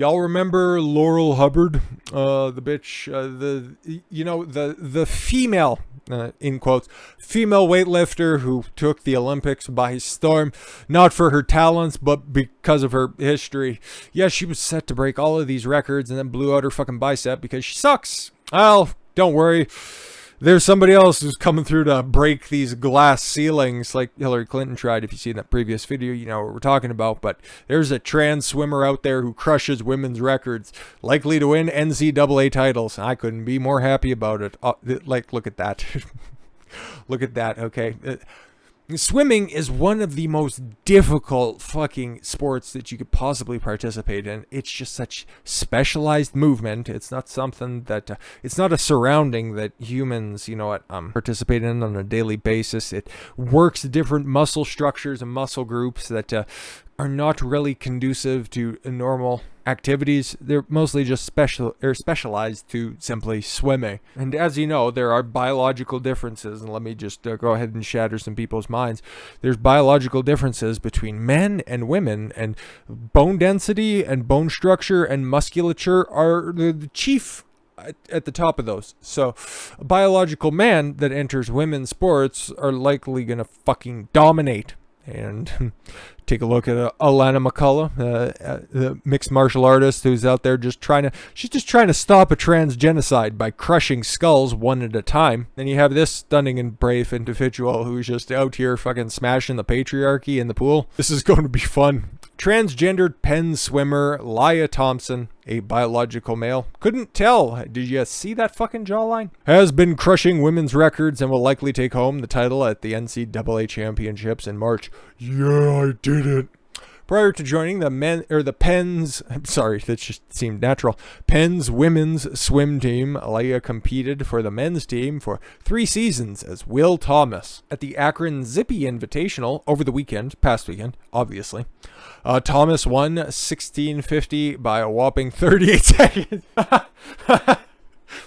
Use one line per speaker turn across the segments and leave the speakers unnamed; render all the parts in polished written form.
Y'all remember Laurel Hubbard, the bitch, the female, in quotes, female weightlifter who took the Olympics by storm, not for her talents, but because of her history. Yeah, she was set to break all of these records and then blew out her fucking bicep because she sucks. Well, don't worry. There's somebody else who's coming through to break these glass ceilings like Hillary Clinton tried. If you see in that previous video, you know what we're talking about. But there's a trans swimmer out there who crushes women's records, likely to win NCAA titles. I couldn't be more happy about it. Look at that. Look at that, okay? Swimming is one of the most difficult fucking sports that you could possibly participate in. It's just such specialized movement. It's not something that, it's not a surrounding that humans, participate in on a daily basis. It works different muscle structures and muscle groups that are not really conducive to normal activities. They're mostly just specialized to simply swimming. And as you know, there are biological differences, and let me just go ahead and shatter some people's minds. There's biological differences between men and women, and bone density and bone structure and musculature are the chief at the top of those. So a biological man that enters women's sports are likely gonna fucking dominate. And take a look at Alana McCullough, the mixed martial artist who's out there she's just trying to stop a trans genocide by crushing skulls one at a time. Then you have this stunning and brave individual who's just out here fucking smashing the patriarchy in the pool. This is going to be fun. Transgendered Penn swimmer Lia Thomas, a biological male, couldn't tell. Did you see that fucking jawline? Has been crushing women's records and will likely take home the title at the NCAA championships in March. Yeah, I did it. Prior to joining the Penn's, I'm sorry, that just seemed natural, Penn's women's swim team, Lia competed for the men's team for 3 seasons as Will Thomas. At the Akron Zippy Invitational over the past weekend, obviously, Thomas won 1650 by a whopping 38 seconds.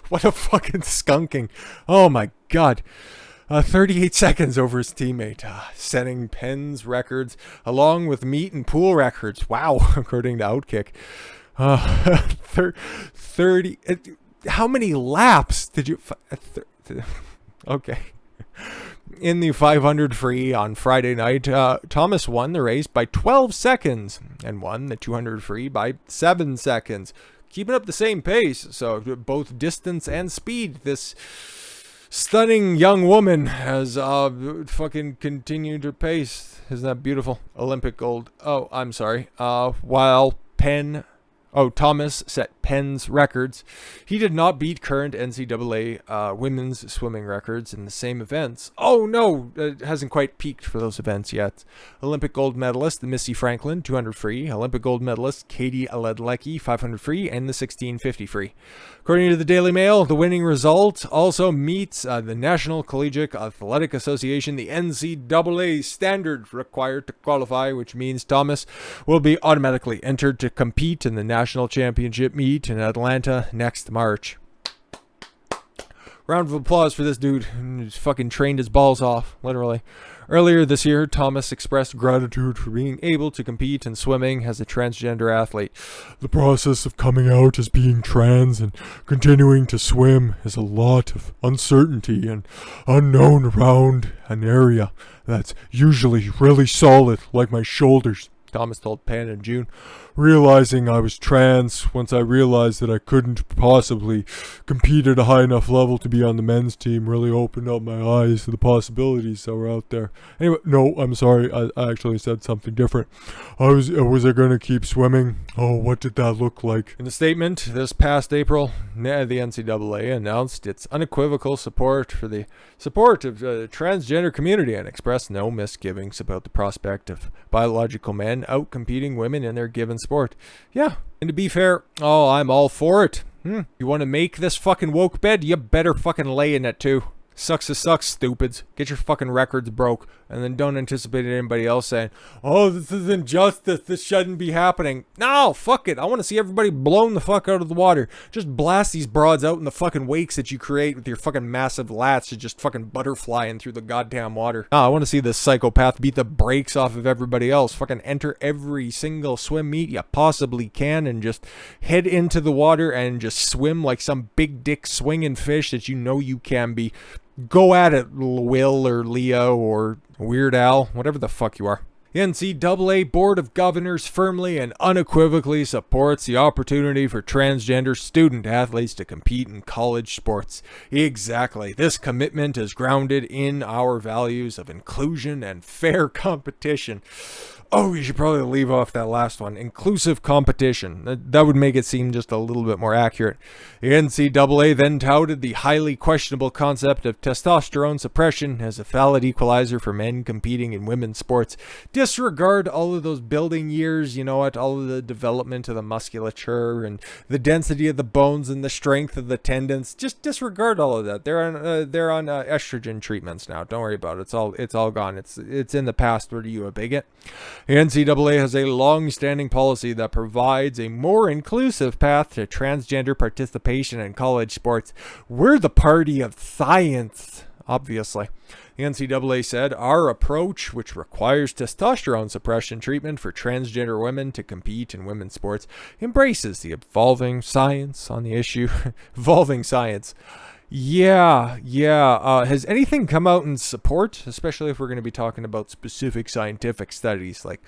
What a fucking skunking. Oh my God. 38 seconds over his teammate, setting Penn's records along with meet and pool records. Wow, according to Outkick. 30. How many laps did you? Okay. In the 500 free on Friday night, Thomas won the race by 12 seconds and won the 200 free by 7 seconds. Keeping up the same pace, so both distance and speed. This stunning young woman has fucking continued her pace. Isn't that beautiful? Olympic gold. Oh, I'm sorry. While Thomas set Penn's records, he did not beat current NCAA women's swimming records in the same events. Oh no, it hasn't quite peaked for those events yet. Olympic gold medalist Missy Franklin, 200 free. Olympic gold medalist Katie Ledlecki, 500 free, and the 1650 free. According to the Daily Mail, the winning result also meets the National Collegiate Athletic Association, the NCAA standard required to qualify, which means Thomas will be automatically entered to compete in the National Championship meet in Atlanta next March. Round of applause for this dude who's fucking trained his balls off, literally. Earlier this year, Thomas expressed gratitude for being able to compete in swimming as a transgender athlete. The process of coming out as being trans and continuing to swim is a lot of uncertainty and unknown around an area that's usually really solid, like my shoulders, Thomas told Penn in June. Realizing I was trans, once I realized that I couldn't possibly compete at a high enough level to be on the men's team, really opened up my eyes to the possibilities that were out there. Anyway, no, I'm sorry, I actually said something different. Was I going to keep swimming? Oh, what did that look like? In a statement this past April, the NCAA announced its unequivocal support of the transgender community and expressed no misgivings about the prospect of biological men out-competing women in their given sport. Yeah, and to be fair, I'm all for it. You want to make this fucking woke bed? You better fucking lay in it too. Sucks to suck, stupids. Get your fucking records broke, and then don't anticipate anybody else saying, oh, this is injustice, this shouldn't be happening. No, fuck it. I want to see everybody blown the fuck out of the water. Just blast these broads out in the fucking wakes that you create with your fucking massive lats to just fucking butterflying through the goddamn water. No, I want to see this psychopath beat the brakes off of everybody else. Fucking enter every single swim meet you possibly can and just head into the water and just swim like some big dick swinging fish that you know you can be. Go at it, Will or Leo or Weird Al, whatever the fuck you are. The NCAA Board of Governors firmly and unequivocally supports the opportunity for transgender student athletes to compete in college sports. Exactly. This commitment is grounded in our values of inclusion and fair competition. Oh, you should probably leave off that last one. Inclusive competition. That would make it seem just a little bit more accurate. The NCAA then touted the highly questionable concept of testosterone suppression as a valid equalizer for men competing in women's sports. Disregard all of those building years, you know what, all of the development of the musculature and the density of the bones and the strength of the tendons. Just disregard all of that. They're on estrogen treatments now. Don't worry about it. It's all gone. It's in the past. What are you, a bigot? The NCAA has a long-standing policy that provides a more inclusive path to transgender participation in college sports. We're the party of science, obviously. The NCAA said, our approach, which requires testosterone suppression treatment for transgender women to compete in women's sports, embraces the evolving science on the issue. Evolving science. Yeah. Has anything come out in support, especially if we're going to be talking about specific scientific studies, like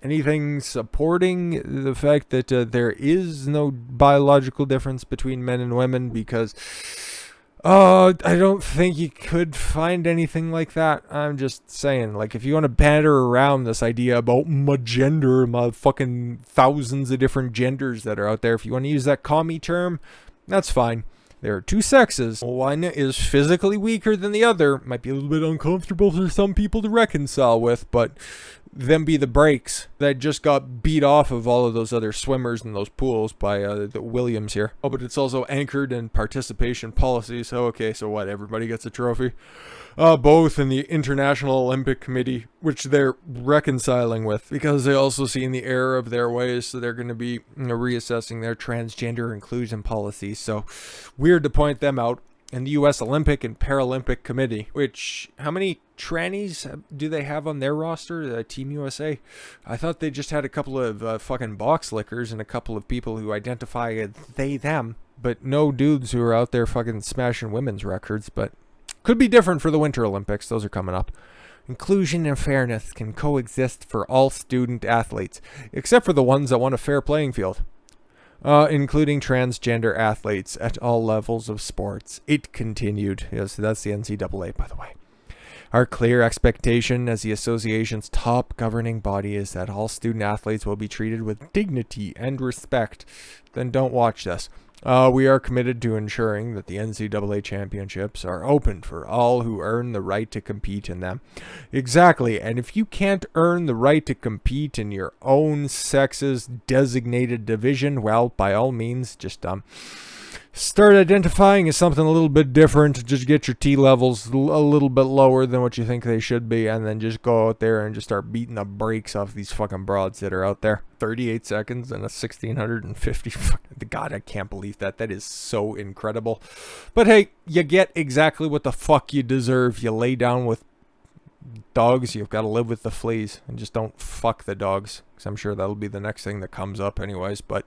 anything supporting the fact that there is no biological difference between men and women? Because I don't think you could find anything like that. I'm just saying, like, if you want to banter around this idea about my gender, my fucking thousands of different genders that are out there, if you want to use that commie term, that's fine. There are two sexes. One is physically weaker than the other. Might be a little bit uncomfortable for some people to reconcile with, but them be the breaks that just got beat off of all of those other swimmers in those pools by the Williams here. Oh, but it's also anchored in participation policies. So, okay, so what? Everybody gets a trophy? Both in the International Olympic Committee, which they're reconciling with because they also see in the error of their ways, so they're going to be reassessing their transgender inclusion policies. So weird to point them out. And the U.S. Olympic and Paralympic Committee, which, how many trannies do they have on their roster, Team USA? I thought they just had a couple of fucking box lickers and a couple of people who identify as they, them, but no dudes who are out there fucking smashing women's records, but could be different for the Winter Olympics. Those are coming up. Inclusion and fairness can coexist for all student athletes, except for the ones that want a fair playing field. Including transgender athletes at all levels of sports. It continued. Yes, that's the NCAA, by the way. Our clear expectation as the association's top governing body is that all student athletes will be treated with dignity and respect. Then don't watch this. We are committed to ensuring that the NCAA championships are open for all who earn the right to compete in them. Exactly, and if you can't earn the right to compete in your own sex's designated division, well, by all means, just start identifying as something a little bit different. Just get your T levels a little bit lower than what you think they should be, and then just go out there and just start beating the brakes off these fucking broads that are out there. 38 seconds and a 1650. God, I can't believe that. That is so incredible. But hey, you get exactly what the fuck you deserve. You lay down with dogs, you've got to live with the fleas, and just don't fuck the dogs, because I'm sure that'll be the next thing that comes up anyways. But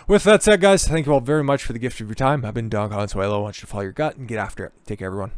with that said, guys, thank you all very much for the gift of your time. I've been Don Consuelo. I want you to follow your gut and get after it. Take care, everyone.